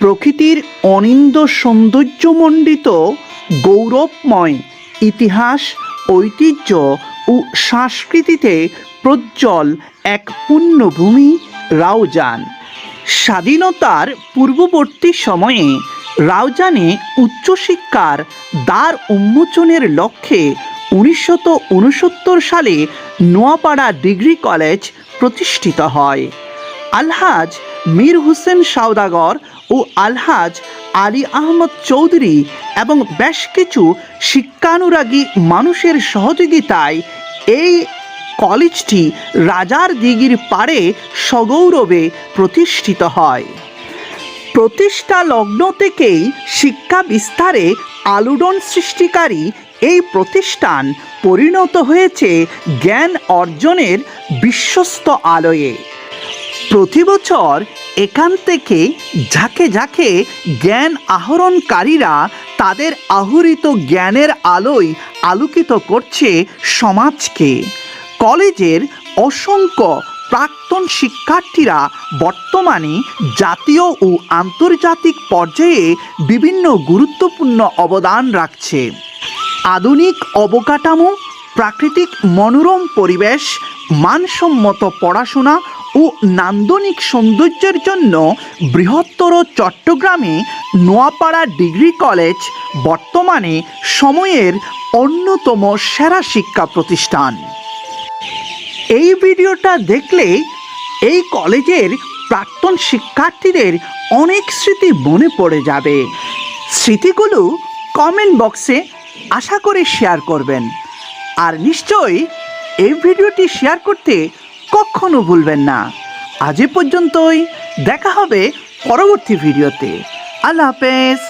প্রকৃতির অনিন্দ সৌন্দর্যমণ্ডিত গৌরবময় ইতিহাস, ঐতিহ্য ও সংস্কৃতিতে প্রজ্জ্বল এক পুণ্যভূমি রাউজান। স্বাধীনতার পূর্ববর্তী সময়ে রাউজানে উচ্চশিক্ষার দ্বার উন্মোচনের লক্ষ্যে 1969 সালে নোয়াপাড়া ডিগ্রি কলেজ প্রতিষ্ঠিত হয়। আলহাজ মীর হোসেন সওদাগর ও আলহাজ আলী আহমদ চৌধুরী এবং বেশ কিছু শিক্ষানুরাগী মানুষের সহযোগিতায় এই কলেজটি রাজার দিঘির পাড়ে সগৌরবে প্রতিষ্ঠিত হয়। প্রতিষ্ঠা লগ্ন থেকেই শিক্ষা বিস্তারে আলোড়ন সৃষ্টিকারী এই প্রতিষ্ঠান পরিণত হয়েছে জ্ঞান অর্জনের বিশ্বস্ত আলয়ে। প্রতি বছর এখান থেকে ঝাঁকে ঝাঁকে জ্ঞান আহরণকারীরা তাদের আহরিত জ্ঞানের আলোয় আলোকিত করছে সমাজকে। কলেজের অসংখ্য প্রাক্তন শিক্ষার্থীরা বর্তমানে জাতীয় ও আন্তর্জাতিক পর্যায়ে বিভিন্ন গুরুত্বপূর্ণ অবদান রাখছে। আধুনিক অবকাঠামো, প্রাকৃতিক মনোরম পরিবেশ, মানসম্মত পড়াশোনা ও নান্দনিক সৌন্দর্যের জন্য বৃহত্তর চট্টগ্রামে নোয়াপাড়া ডিগ্রি কলেজ বর্তমানে সময়ের অন্যতম সেরা শিক্ষা প্রতিষ্ঠান। এই ভিডিওটা দেখলে এই কলেজের প্রাক্তন শিক্ষার্থীদের অনেক স্মৃতি মনে পড়ে যাবে। স্মৃতিগুলো কমেন্ট বক্সে আশা করি শেয়ার করবেন, আর নিশ্চয়ই এই ভিডিওটি শেয়ার করতে কখনো ভুলবেন না। আজ এ পর্যন্তই, দেখা হবে পরবর্তী ভিডিওতে। আল্লাহ হাফেজ।